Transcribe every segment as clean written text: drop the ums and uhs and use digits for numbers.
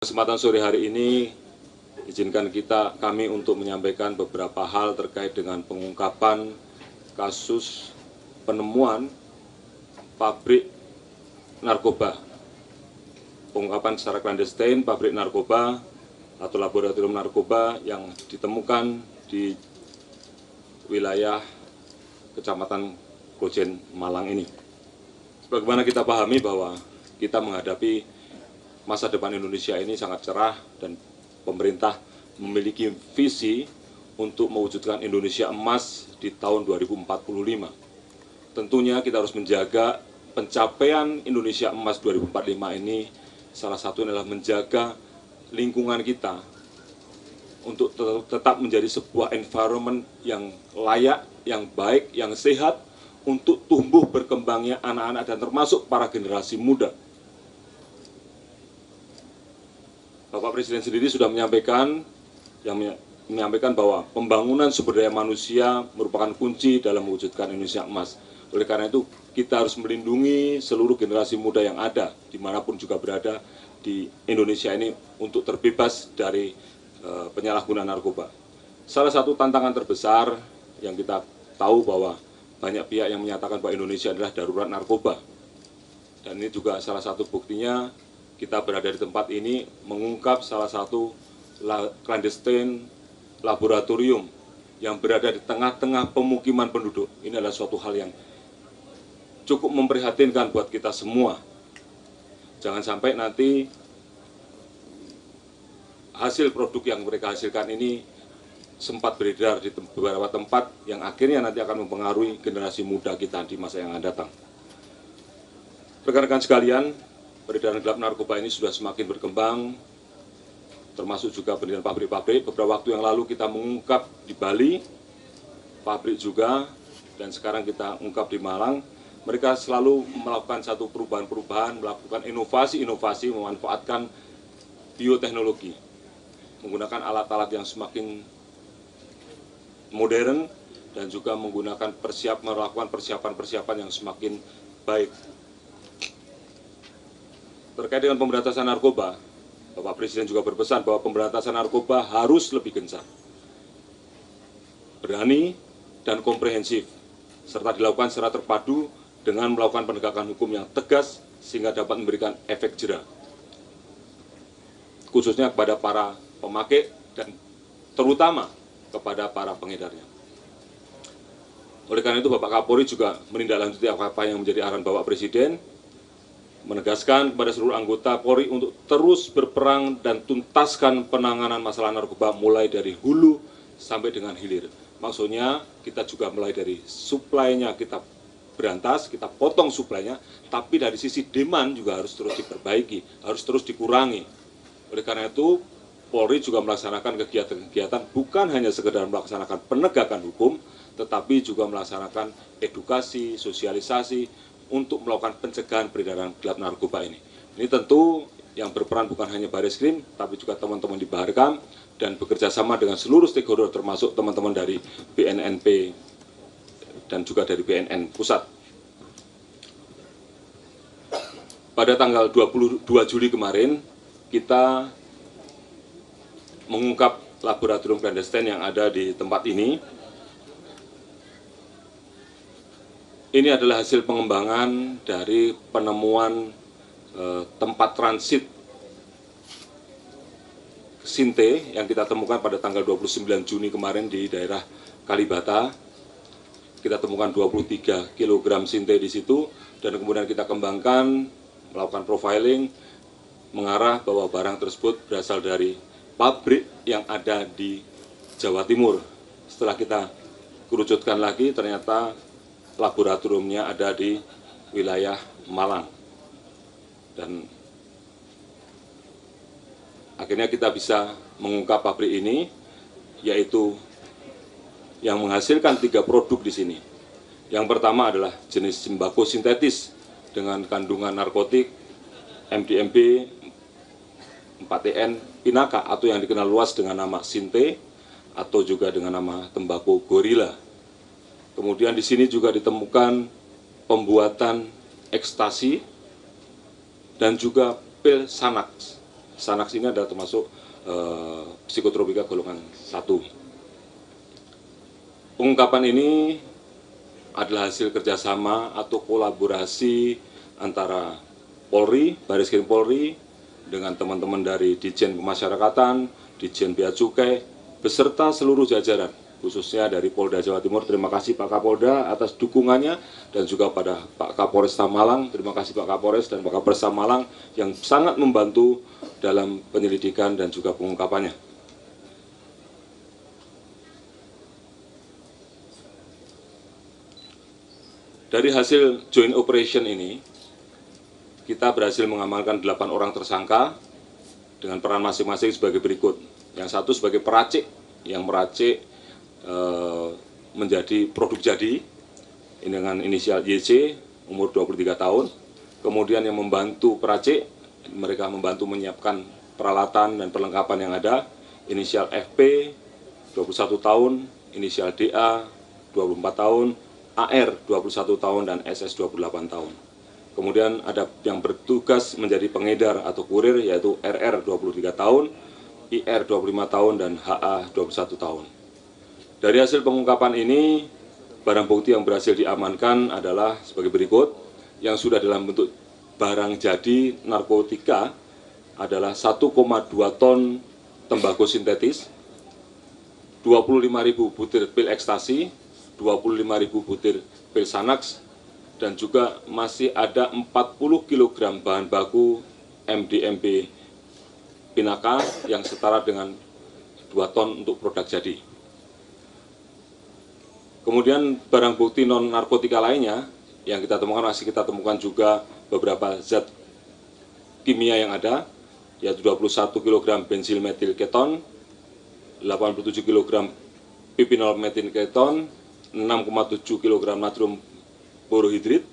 Kesempatan sore hari ini, izinkan kami untuk menyampaikan beberapa hal terkait dengan pengungkapan kasus penemuan pabrik narkoba. Pengungkapan secara clandestine pabrik narkoba atau laboratorium narkoba yang ditemukan di wilayah Kecamatan Klojen, Malang ini. Sebagaimana kita pahami bahwa kita menghadapi masa depan Indonesia ini sangat cerah dan pemerintah memiliki visi untuk mewujudkan Indonesia emas di tahun 2045. Tentunya kita harus menjaga pencapaian Indonesia emas 2045 ini, salah satunya adalah menjaga lingkungan kita untuk tetap menjadi sebuah environment yang layak, yang baik, yang sehat untuk tumbuh berkembangnya anak-anak dan termasuk para generasi muda. Bapak Presiden sendiri sudah menyampaikan bahwa pembangunan sumber daya manusia merupakan kunci dalam mewujudkan Indonesia emas. Oleh karena itu, kita harus melindungi seluruh generasi muda yang ada, dimanapun juga berada di Indonesia ini, untuk terbebas dari penyalahgunaan narkoba. Salah satu tantangan terbesar yang kita tahu bahwa banyak pihak yang menyatakan bahwa Indonesia adalah darurat narkoba. Dan ini juga salah satu buktinya, kita berada di tempat ini mengungkap salah satu clandestine laboratorium yang berada di tengah-tengah pemukiman penduduk. Ini adalah suatu hal yang cukup memprihatinkan buat kita semua. Jangan sampai nanti hasil produk yang mereka hasilkan ini sempat beredar di beberapa tempat yang akhirnya nanti akan mempengaruhi generasi muda kita di masa yang akan datang. Rekan-rekan sekalian, peredaran gelap narkoba ini sudah semakin berkembang, termasuk juga pendirian pabrik-pabrik. Beberapa waktu yang lalu kita mengungkap di Bali, pabrik juga, dan sekarang kita ungkap di Malang. Mereka selalu melakukan satu perubahan-perubahan, melakukan inovasi-inovasi, memanfaatkan bioteknologi, menggunakan alat-alat yang semakin modern, dan juga melakukan persiapan-persiapan yang semakin baik. Terkait dengan pemberantasan narkoba, Bapak Presiden juga berpesan bahwa pemberantasan narkoba harus lebih gencar, berani, dan komprehensif, serta dilakukan secara terpadu dengan melakukan penegakan hukum yang tegas sehingga dapat memberikan efek jera, khususnya kepada para pemakai dan terutama kepada para pengedarnya. Oleh karena itu, Bapak Kapolri juga menindaklanjuti apa yang menjadi arahan Bapak Presiden, menegaskan kepada seluruh anggota Polri untuk terus berperang dan tuntaskan penanganan masalah narkoba mulai dari hulu sampai dengan hilir. Maksudnya kita juga mulai dari suplainya kita berantas, kita potong suplainya, tapi dari sisi demand juga harus terus diperbaiki, harus terus dikurangi. Oleh karena itu, Polri juga melaksanakan kegiatan-kegiatan bukan hanya sekedar melaksanakan penegakan hukum, tetapi juga melaksanakan edukasi, sosialisasi, untuk melakukan pencegahan peredaran gelap narkoba ini. Ini tentu yang berperan bukan hanya Bareskrim, tapi juga teman-teman di Baharkam, dan bekerja sama dengan seluruh stakeholder, termasuk teman-teman dari BNNP dan juga dari BNN Pusat. Pada tanggal 22 Juli kemarin, kita mengungkap laboratorium clandestine yang ada di tempat ini. Ini adalah hasil pengembangan dari penemuan tempat transit Sinte yang kita temukan pada tanggal 29 Juni kemarin di daerah Kalibata. Kita temukan 23 kg Sinte di situ, dan kemudian kita kembangkan, melakukan profiling, mengarah bahwa barang tersebut berasal dari pabrik yang ada di Jawa Timur. Setelah kita kerucutkan lagi, ternyata laboratoriumnya ada di wilayah Malang. Dan akhirnya kita bisa mengungkap pabrik ini, yaitu yang menghasilkan 3 produk di sini. Yang pertama adalah jenis sembako sintetis dengan kandungan narkotik MDMB 4TN Pinaka, atau yang dikenal luas dengan nama Sinte, atau juga dengan nama tembakau gorila. Kemudian di sini juga ditemukan pembuatan ekstasi dan juga pil Xanax. Xanax ini adalah termasuk psikotropika golongan 1. Pengungkapan ini adalah hasil kerjasama atau kolaborasi antara Polri, Baris Krim Polri, dengan teman-teman dari Ditjen Pemasyarakatan, Ditjen Bea Cukai, beserta seluruh jajaran, khususnya dari Polda Jawa Timur. Terima kasih Pak Kapolda atas dukungannya, dan juga pada Pak Kapolresta Malang. Terima kasih Pak Kapolres dan Pak Kapolresta Malang yang sangat membantu dalam penyelidikan dan juga pengungkapannya. Dari hasil joint operation ini, kita berhasil mengamankan 8 orang tersangka dengan peran masing-masing sebagai berikut. Yang satu sebagai peracik, yang meracik menjadi produk jadi, ini dengan inisial YC, umur 23 tahun. Kemudian yang membantu peracik, mereka membantu menyiapkan peralatan dan perlengkapan yang ada, inisial FP, 21 tahun, inisial DA, 24 tahun, AR, 21 tahun, dan SS, 28 tahun. Kemudian ada yang bertugas menjadi pengedar atau kurir, yaitu RR 23 tahun, IR 25 tahun, dan HA 21 tahun. Dari hasil pengungkapan ini, barang bukti yang berhasil diamankan adalah sebagai berikut. Yang sudah dalam bentuk barang jadi narkotika adalah 1,2 ton tembakau sintetis, 25.000 butir pil ekstasi, 25.000 butir pil Xanax, dan juga masih ada 40 kg bahan baku MDMB Pinaka yang setara dengan 2 ton untuk produk jadi. Kemudian barang bukti non-narkotika lainnya yang kita temukan, masih kita temukan juga beberapa zat kimia yang ada, yaitu 21 kg bensil metil keton, 87 kg pipinol metil keton, 6,7 kg natrium borohidrit,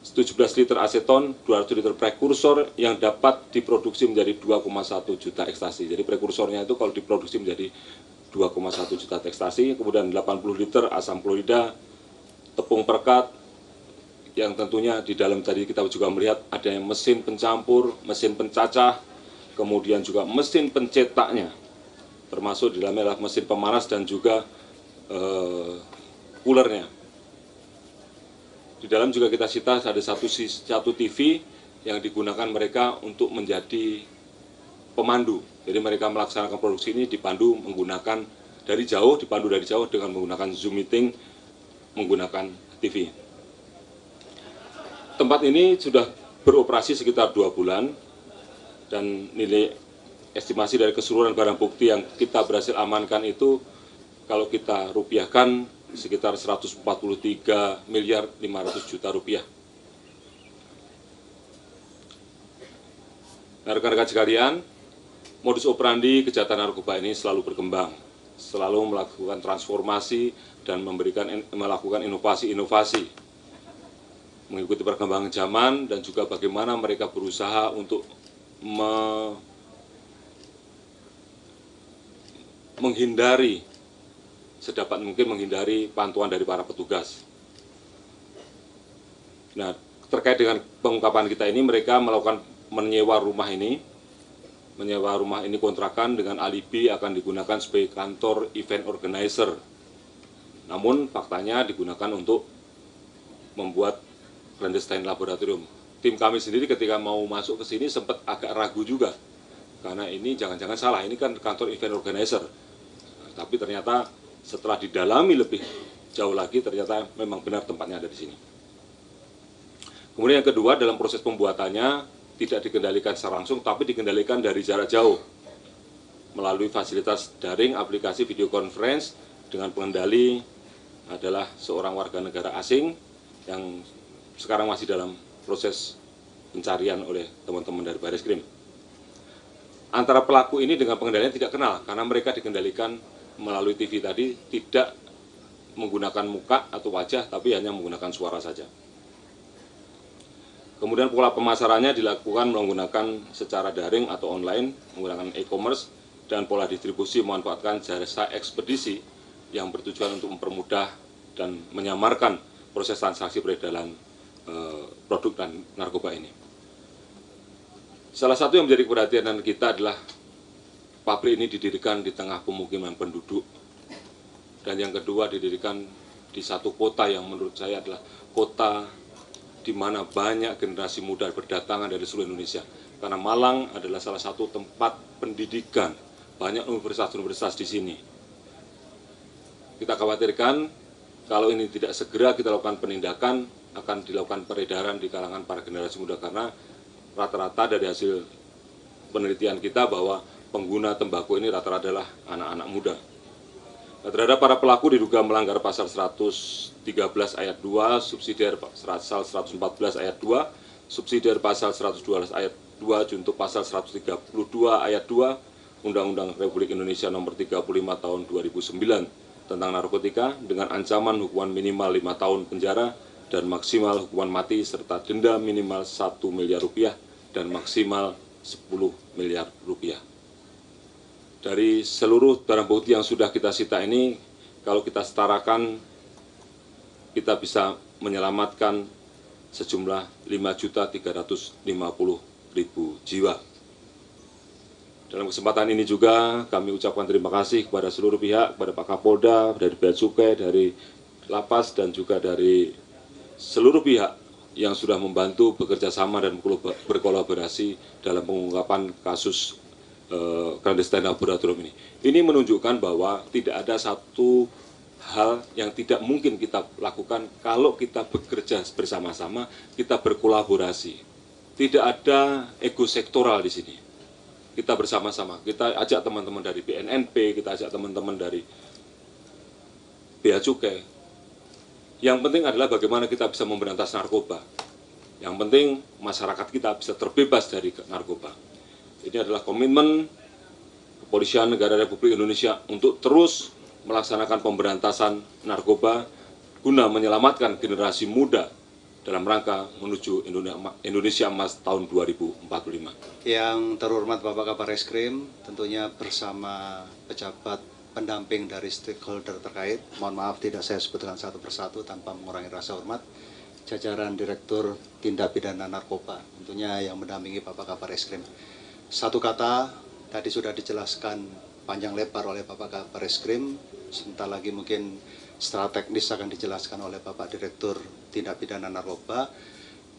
17 liter aseton, 200 liter prekursor yang dapat diproduksi menjadi 2,1 juta ekstasi. Jadi prekursornya itu kalau diproduksi menjadi 2,1 juta ekstasi. Kemudian 80 liter asam klorida, tepung perekat, yang tentunya di dalam tadi kita juga melihat ada mesin pencampur, mesin pencacah, kemudian juga mesin pencetaknya, termasuk di dalamnya adalah mesin pemanas dan juga coolernya. Di dalam juga kita sita ada satu TV yang digunakan mereka untuk menjadi pemandu. Jadi mereka melaksanakan produksi ini dipandu menggunakan dari jauh, dipandu dari jauh dengan menggunakan Zoom meeting, menggunakan TV. Tempat ini sudah beroperasi sekitar 2 bulan, dan nilai estimasi dari keseluruhan barang bukti yang kita berhasil amankan itu, kalau kita rupiahkan, sekitar 143 miliar 500 juta rupiah. Nah, rekan-rekan sekalian, modus operandi kejahatan narkoba ini selalu berkembang, selalu melakukan transformasi dan melakukan inovasi-inovasi, mengikuti perkembangan zaman, dan juga bagaimana mereka berusaha untuk menghindari, sedapat mungkin menghindari pantauan dari para petugas. Nah, terkait dengan pengungkapan kita ini, mereka melakukan menyewa rumah ini kontrakan dengan alibi akan digunakan sebagai kantor event organizer. Namun faktanya digunakan untuk membuat clandestine laboratorium. Tim kami sendiri ketika mau masuk ke sini sempat agak ragu juga, karena ini jangan-jangan salah, ini kan kantor event organizer. Tapi ternyata setelah didalami lebih jauh lagi, ternyata memang benar tempatnya ada di sini. Kemudian yang kedua, dalam proses pembuatannya tidak dikendalikan secara langsung, tapi dikendalikan dari jarak jauh melalui fasilitas daring, aplikasi video conference, dengan pengendali adalah seorang warga negara asing yang sekarang masih dalam proses pencarian oleh teman-teman dari Baris Krim. Antara pelaku ini dengan pengendalian tidak kenal, karena mereka dikendalikan melalui TV tadi, tidak menggunakan muka atau wajah, tapi hanya menggunakan suara saja. Kemudian pola pemasarannya dilakukan menggunakan secara daring atau online, menggunakan e-commerce, dan pola distribusi memanfaatkan jasa ekspedisi yang bertujuan untuk mempermudah dan menyamarkan proses transaksi peredaran produk dan narkoba ini. Salah satu yang menjadi perhatian kita adalah pabrik ini didirikan di tengah pemukiman penduduk, dan yang kedua didirikan di satu kota yang menurut saya adalah kota di mana banyak generasi muda berdatangan dari seluruh Indonesia. Karena Malang adalah salah satu tempat pendidikan, banyak universitas-universitas di sini. Kita khawatirkan kalau ini tidak segera kita lakukan penindakan, akan dilakukan peredaran di kalangan para generasi muda, karena rata-rata dari hasil penelitian kita bahwa pengguna tembakau ini rata-rata adalah anak-anak muda. Nah, terhadap para pelaku diduga melanggar pasal 113 ayat 2, subsidiar pasal 114 ayat 2, subsidiar pasal 112 ayat 2, junto pasal 132 ayat 2, Undang-Undang Republik Indonesia Nomor 35 Tahun 2009 tentang narkotika dengan ancaman hukuman minimal 5 tahun penjara dan maksimal hukuman mati serta denda minimal 1 miliar rupiah dan maksimal 10 miliar rupiah. Dari seluruh barang bukti yang sudah kita sita ini, kalau kita setarakan, kita bisa menyelamatkan sejumlah 5.350.000 jiwa. Dalam kesempatan ini juga kami ucapkan terima kasih kepada seluruh pihak, kepada Pak Kapolda, dari Bea Cukai, dari Lapas, dan juga dari seluruh pihak yang sudah membantu bekerja sama dan berkolaborasi dalam pengungkapan kasus clandestine laboratorium ini. Ini menunjukkan bahwa tidak ada satu hal yang tidak mungkin kita lakukan kalau kita bekerja bersama-sama, kita berkolaborasi. Tidak ada ego sektoral di sini. Kita bersama-sama, kita ajak teman-teman dari BNNP, kita ajak teman-teman dari Bea Cukai. Yang penting adalah bagaimana kita bisa memberantas narkoba. Yang penting masyarakat kita bisa terbebas dari narkoba. Ini adalah komitmen Kepolisian Negara Republik Indonesia untuk terus melaksanakan pemberantasan narkoba guna menyelamatkan generasi muda dalam rangka menuju Indonesia Emas tahun 2045. Yang terhormat Bapak Kabar Reskrim, tentunya bersama pejabat pendamping dari stakeholder terkait, mohon maaf tidak saya sebutkan satu persatu tanpa mengurangi rasa hormat, jajaran Direktur Tindak Pidana Narkoba, tentunya yang mendampingi Bapak Kabar Reskrim. Satu kata, tadi sudah dijelaskan panjang lebar oleh Bapak Kabar Reskrim, sebentar lagi mungkin secara teknis akan dijelaskan oleh Bapak Direktur Tindak Pidana Narkoba.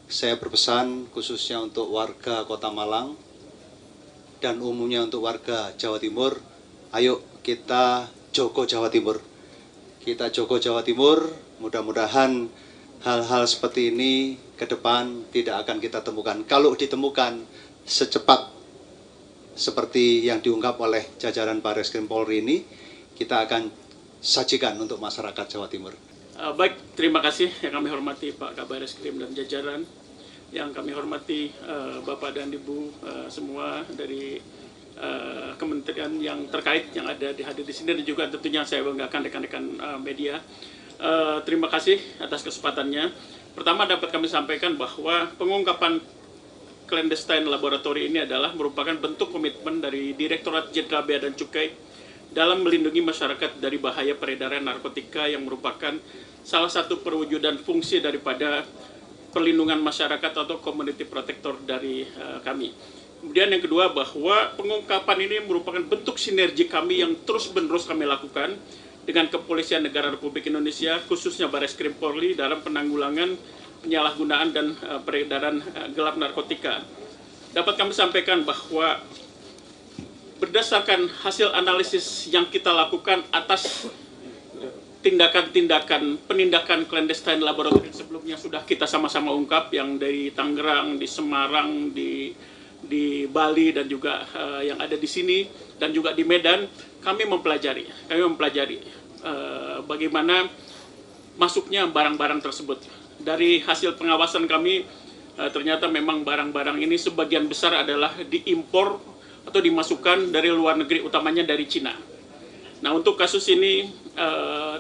Saya berpesan khususnya untuk warga Kota Malang dan umumnya untuk warga Jawa Timur, ayo kita jogo Jawa Timur. Kita jogo Jawa Timur, mudah-mudahan hal-hal seperti ini ke depan tidak akan kita temukan. Kalau ditemukan secepat seperti yang diungkap oleh jajaran Barreskrim Polri ini, kita akan sajikan untuk masyarakat Jawa Timur. Baik, terima kasih yang kami hormati Pak Kabar Reskrim dan jajaran, yang kami hormati Bapak dan Ibu semua dari kementerian yang terkait yang ada hadir di sini, dan juga tentunya saya banggakan rekan-rekan media. Terima kasih atas kesempatannya. Pertama dapat kami sampaikan bahwa pengungkapan clandestine laboratory ini adalah merupakan bentuk komitmen dari Direktorat Jenderal Bea dan Cukai dalam melindungi masyarakat dari bahaya peredaran narkotika yang merupakan salah satu perwujudan fungsi daripada perlindungan masyarakat atau community protector dari kami. Kemudian yang kedua, bahwa pengungkapan ini merupakan bentuk sinergi kami yang terus-menerus kami lakukan dengan Kepolisian Negara Republik Indonesia, khususnya Barreskrim Polri dalam penanggulangan penyalahgunaan dan peredaran gelap narkotika. Dapat kami sampaikan bahwa berdasarkan hasil analisis yang kita lakukan atas tindakan-tindakan penindakan clandestine laboratorium sebelumnya sudah kita sama-sama ungkap, yang dari Tangerang, di Semarang, di Bali, dan juga yang ada di sini, dan juga di Medan, kami mempelajari bagaimana masuknya barang-barang tersebut. Dari hasil pengawasan kami, ternyata memang barang-barang ini sebagian besar adalah diimpor atau dimasukkan dari luar negeri, utamanya dari Cina. Nah, untuk kasus ini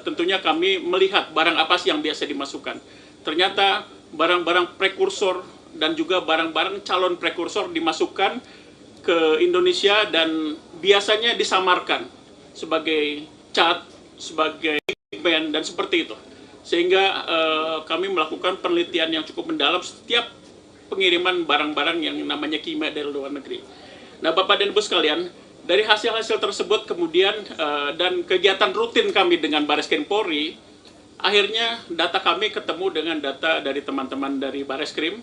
tentunya kami melihat barang apa sih yang biasa dimasukkan. Ternyata barang-barang prekursor dan juga barang-barang calon prekursor dimasukkan ke Indonesia dan biasanya disamarkan sebagai cat, sebagai pigmen, dan seperti itu. Sehingga kami melakukan penelitian yang cukup mendalam. Setiap pengiriman barang-barang yang namanya kimia dari luar negeri. Nah, Bapak dan Ibu sekalian, dari hasil-hasil tersebut kemudian dan kegiatan rutin kami dengan Bareskrim Polri, akhirnya data kami ketemu dengan data dari teman-teman dari Bareskrim,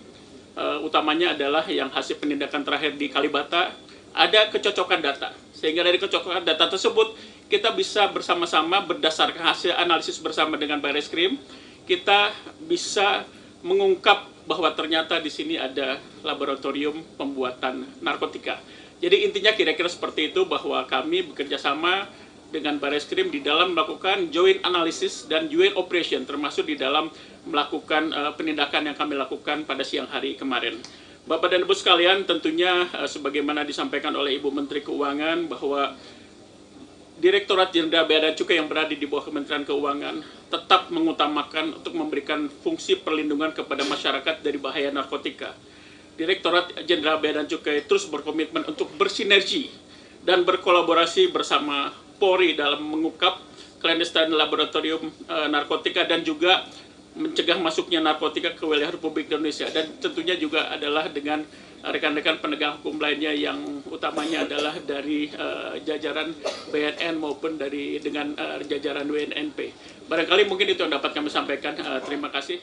utamanya adalah yang hasil penindakan terakhir di Kalibata, ada kecocokan data. Sehingga dari kecocokan data tersebut, kita bisa bersama-sama berdasarkan hasil analisis bersama dengan Bareskrim, kita bisa mengungkap bahwa ternyata di sini ada laboratorium pembuatan narkotika. Jadi intinya kira-kira seperti itu, bahwa kami bekerja sama dengan Bareskrim di dalam melakukan joint analysis dan joint operation, termasuk di dalam melakukan penindakan yang kami lakukan pada siang hari kemarin. Bapak dan Ibu sekalian, tentunya sebagaimana disampaikan oleh Ibu Menteri Keuangan bahwa Direktorat Jenderal Bea dan Cukai yang berada di bawah Kementerian Keuangan tetap mengutamakan untuk memberikan fungsi perlindungan kepada masyarakat dari bahaya narkotika. Direktorat Jenderal Bea dan Cukai terus berkomitmen untuk bersinergi dan berkolaborasi bersama Polri dalam mengungkap clandestine laboratorium narkotika dan juga mencegah masuknya narkotika ke wilayah Republik Indonesia, dan tentunya juga adalah dengan rekan-rekan penegak hukum lainnya yang utamanya adalah dari jajaran BNN maupun dengan jajaran WNNP. Barangkali mungkin itu yang dapat kami sampaikan. Terima kasih.